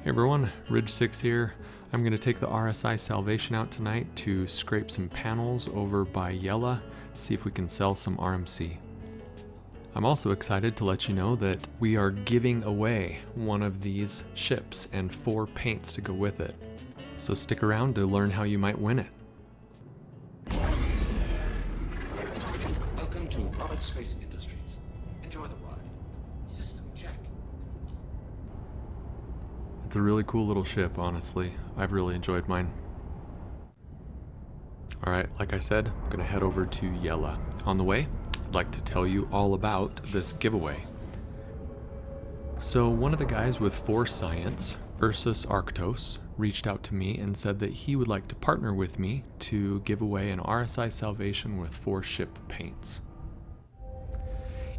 Hey everyone, Ridge6 here. I'm going to take the RSI Salvation out tonight to scrape some panels over by Yela, see if we can sell some RMC. I'm also excited to let you know that we are giving away one of these ships and 4 paints to go with it. So stick around to learn how you might win it. Welcome to Roberts Space Industries. Enjoy the ride. System check. It's a really cool little ship, honestly. I've really enjoyed mine. Alright, like I said, I'm going to head over to Yela. On the way, I'd like to tell you all about this giveaway. So one of the guys with Force Science, Ursus Arctos, reached out to me and said that he would like to partner with me to give away an RSI Salvation with 4 ship paints.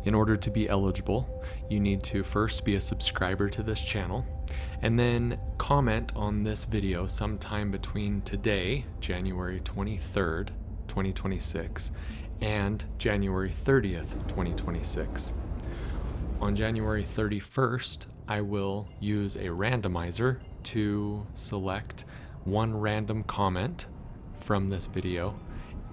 In order to be eligible, you need to first be a subscriber to this channel, and then comment on this video sometime between today, January 23rd, 2026, and January 30th, 2026. On January 31st, I will use a randomizer to select one random comment from this video,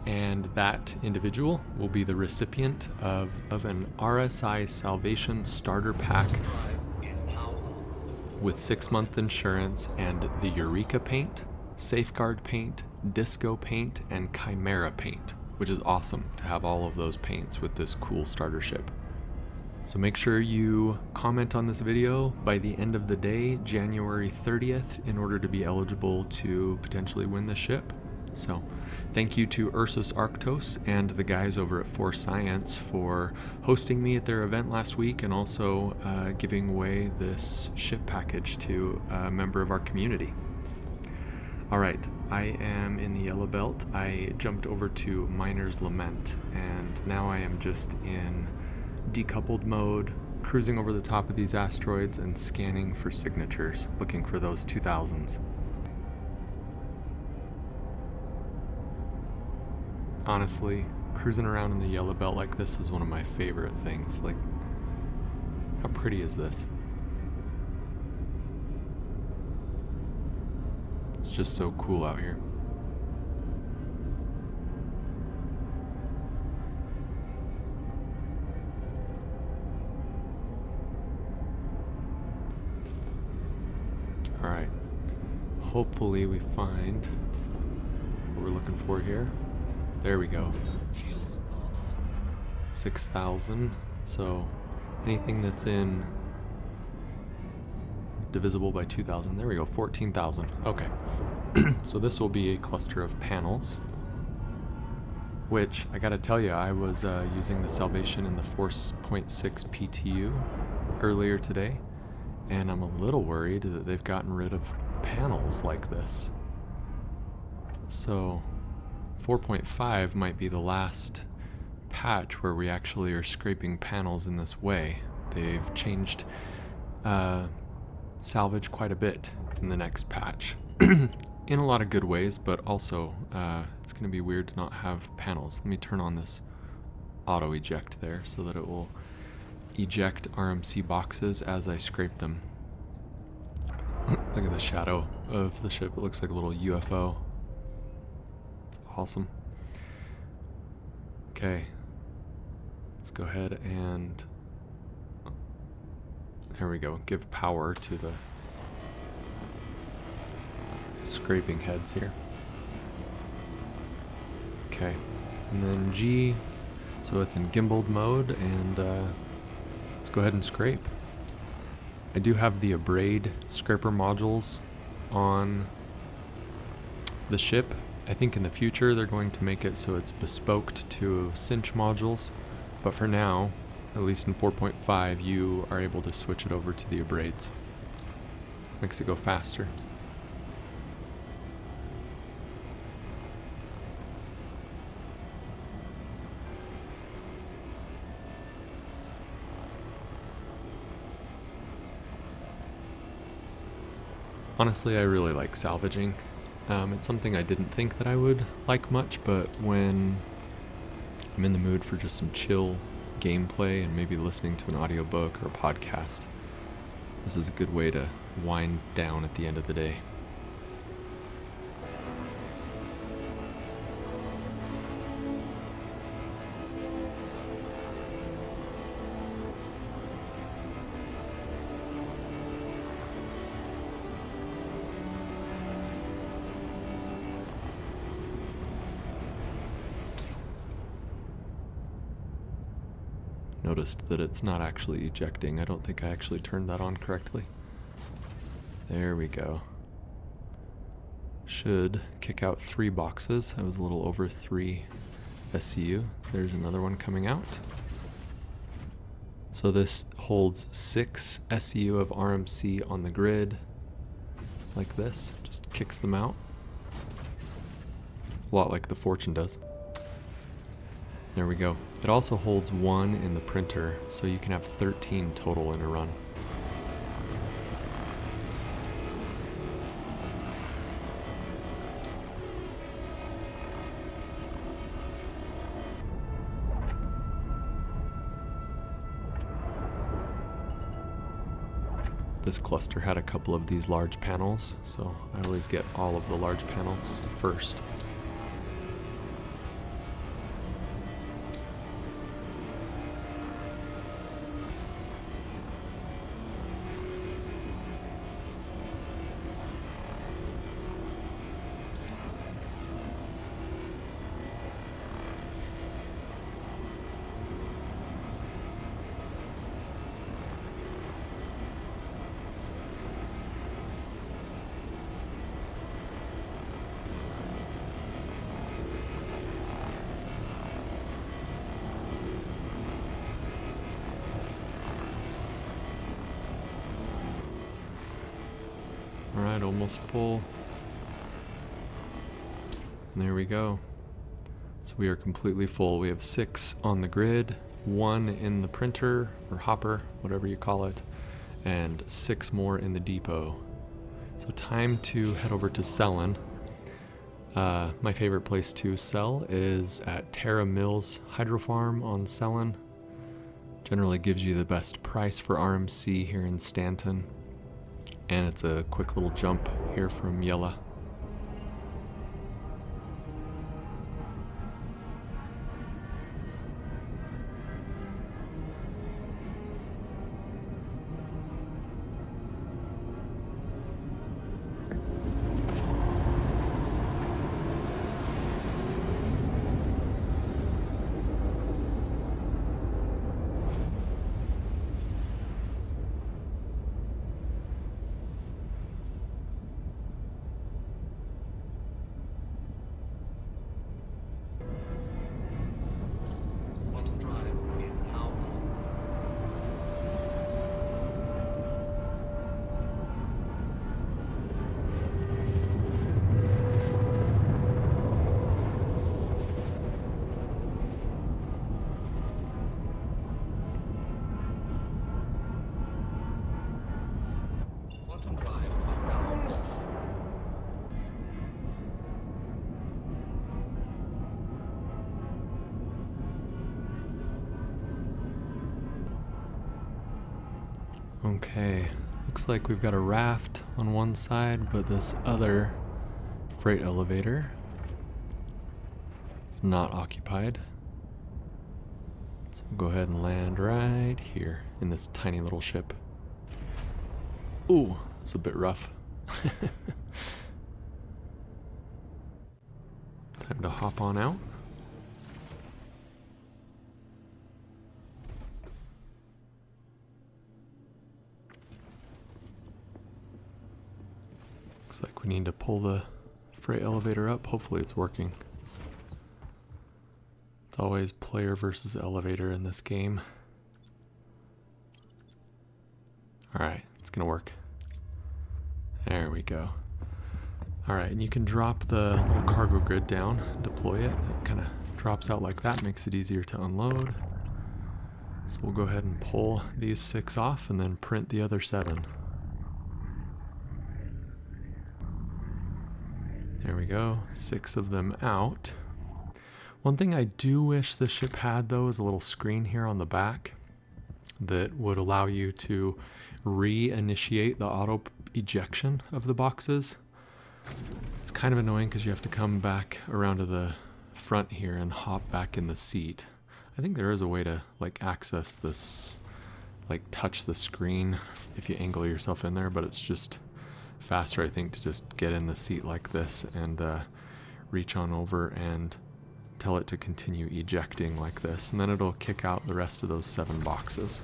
and that individual will be the recipient of an RSI Salvation Starter Pack with 6-month insurance and the Eureka paint, Safeguard paint, Disco paint, and Chimera paint, which is awesome to have all of those paints with this cool starter ship. So make sure you comment on this video by the end of the day, January 30th, in order to be eligible to potentially win the ship. So thank you to Ursus Arctos and the guys over at Force Science for hosting me at their event last week, and also giving away this ship package to a member of our community. Alright, I am in the Yellow Belt. I jumped over to Miner's Lament, and now I am just in decoupled mode, cruising over the top of these asteroids and scanning for signatures, looking for those 2000s. Honestly, cruising around in the Yellow Belt like this is one of my favorite things. Like, how pretty is this? It's just so cool out here. Alright, hopefully we find what we're looking for here. There we go. 6,000. So anything that's in divisible by 2,000. There we go. 14,000. Okay. So this will be a cluster of panels, which I gotta tell you, I was using the Salvation in the 4.6 PTU earlier today, and I'm a little worried that they've gotten rid of panels like this. So 4.5 might be the last patch where we actually are scraping panels in this way. They've changed Salvage quite a bit in the next patch. In a lot of good ways, but also it's going to be weird to not have panels. Let me turn on this auto eject there so that it will eject RMC boxes as I scrape them. Look at the shadow of the ship. It looks like a little UFO. Awesome. Okay, let's go ahead and there we go. Give power to the scraping heads here. Okay, and then G, so it's in gimbaled mode, and let's go ahead and scrape. I do have the abrade scraper modules on the ship. I think in the future they're going to make it so it's bespoked to cinch modules, but for now, at least in 4.5, you are able to switch it over to the abrades. Makes it go faster. Honestly, I really like salvaging. It's something I didn't think that I would like much, but when I'm in the mood for just some chill gameplay and maybe listening to an audiobook or a podcast, This is a good way to wind down at the end of the day. Noticed that it's not actually ejecting. I don't think I actually turned that on correctly. There we go. Should kick out 3 boxes. I was a little over 3 SCU. There's another one coming out. So this holds 6 SCU of RMC on the grid, like this. Just kicks them out. A lot like the Fortune does. There we go. It also holds 1 in the printer, so you can have 13 total in a run. This cluster had a couple of these large panels, so I always get all of the large panels first. Alright, almost full. And there we go. So we are completely full. We have 6 on the grid, 1 in the printer, or hopper, whatever you call it, and 6 more in the depot. So time to head over to Selin. My favorite place to sell is at Terra Mills Hydrofarm on Selin. Generally gives you the best price for RMC here in Stanton. And it's a quick little jump here from Yela. Okay, looks like we've got a raft on one side, but this other freight elevator is not occupied. So we'll go ahead and land right here in this tiny little ship. Ooh, it's a bit rough. Time to hop on out. Looks like we need to pull the freight elevator up. Hopefully it's working. It's always player versus elevator in this game. Alright, it's gonna work. There we go. Alright, and you can drop the little cargo grid down, deploy it. It kind of drops out like that, makes it easier to unload. So we'll go ahead and pull these 6 off and then print the other 7. There we go, 6 of them out. One thing I do wish the ship had though is a little screen here on the back. that would allow you to reinitiate the auto ejection of the boxes. It's kind of annoying because you have to come back around to the front here and hop back in the seat. I think there is a way to like access this, like touch the screen if you angle yourself in there, but it's just faster, I think, to just get in the seat like this and reach on over and tell it to continue ejecting like this, and then it'll kick out the rest of those 7 boxes.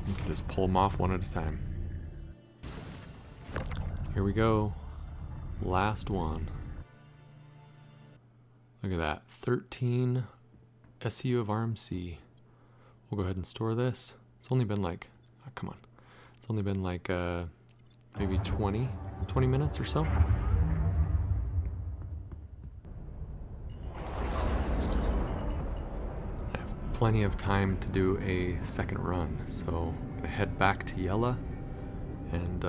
You can just pull them off one at a time. Here we go. Last one. Look at that. 13 SEU of RMC. We'll go ahead and store this. It's only been like, oh, come on. It's only been like maybe 20 minutes or so. I have plenty of time to do a second run, so I'm gonna head back to Yela and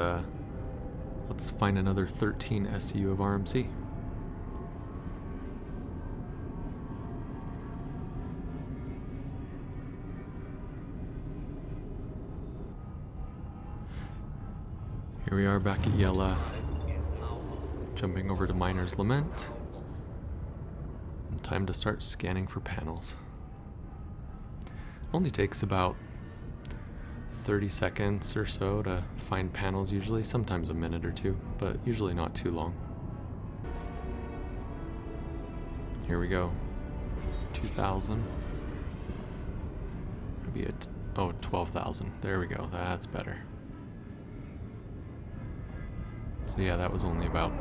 let's find another 13 SEU of RMC. Here we are back at Yela, jumping over to Miner's Lament. Time to start scanning for panels. Only takes about 30 seconds or so to find panels usually, sometimes a minute or two, but usually not too long. Here we go. 2,000. Maybe 12,000. There we go, that's better. So yeah, that was only about,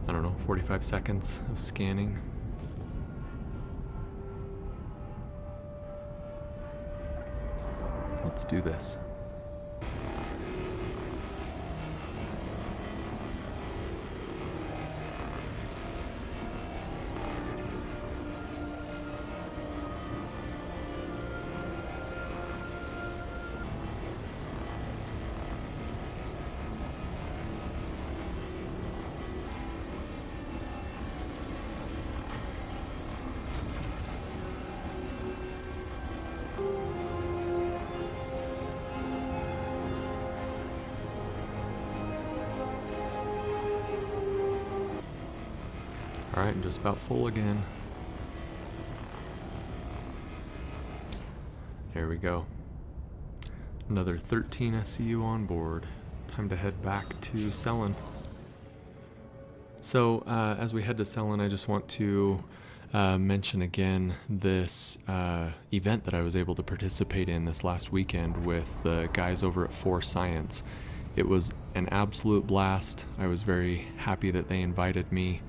I don't know, 45 seconds of scanning. Let's do this. Alright, I'm just about full again. There we go. Another 13 SEU on board. Time to head back to Selin. So, as we head to Selin, I just want to mention again this event that I was able to participate in this last weekend with the guys over at 4Science. It was an absolute blast. I was very happy that they invited me.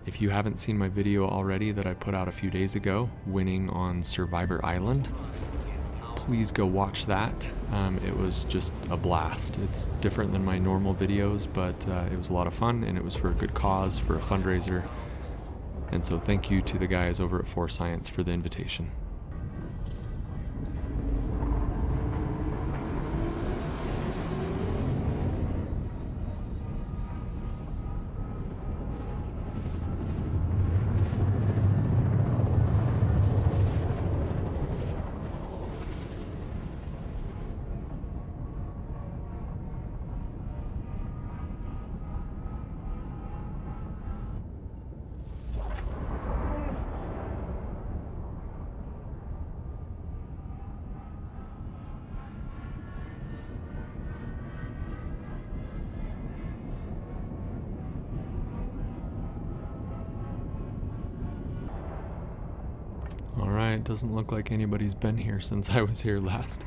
If you haven't seen my video already that I put out a few days ago, winning on Survivor Island, please go watch that. It was just a blast. It's different than my normal videos, but it was a lot of fun, and it was for a good cause, for a fundraiser. And so thank you to the guys over at 4Science for the invitation. Alright, doesn't look like anybody's been here since I was here last.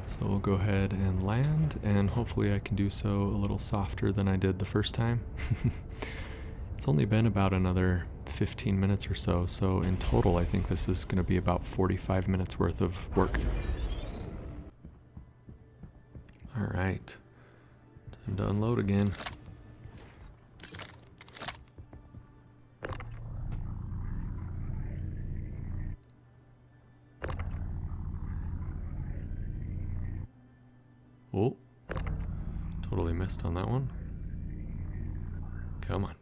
So we'll go ahead and land, and hopefully I can do so a little softer than I did the first time. It's only been about another 15 minutes or so, so in total I think this is going to be about 45 minutes worth of work. Alright, time to unload again. Oh, totally missed on that one. Come on.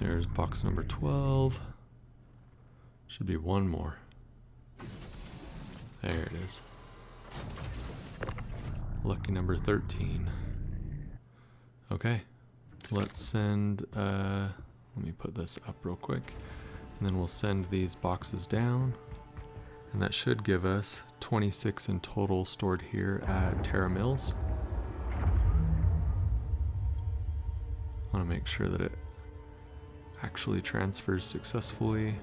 There's box number 12. Should be one more. There it is. Lucky number 13. Okay, let's send, let me put this up real quick, and then we'll send these boxes down, and that should give us 26 in total stored here at Terra Mills. I want to make sure that it actually transfers successfully,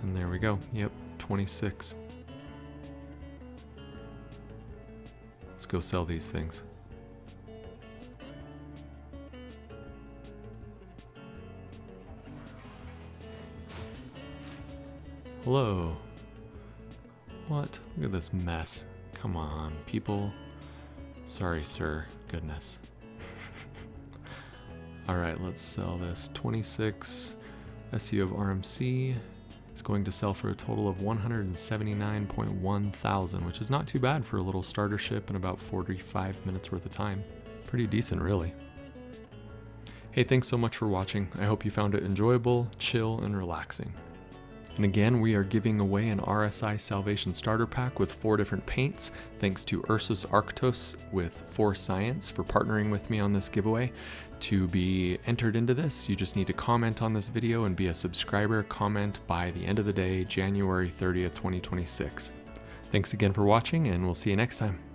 and there we go. Yep, 26. Let's go sell these things. Hello. What? Look at this mess. Come on, people. Sorry, sir. Goodness. Alright, let's sell this. 26 SU of RMC. It's going to sell for a total of 179.1 thousand, which is not too bad for a little starter ship in about 45 minutes worth of time. Pretty decent, really. Hey, thanks so much for watching. I hope you found it enjoyable, chill, and relaxing. And again, we are giving away an RSI Salvation Starter Pack with 4 different paints, thanks to Ursus Arctos with 4 Science for partnering with me on this giveaway. To be entered into this, you just need to comment on this video and be a subscriber. Comment by the end of the day, January 30th, 2026. Thanks again for watching, and we'll see you next time.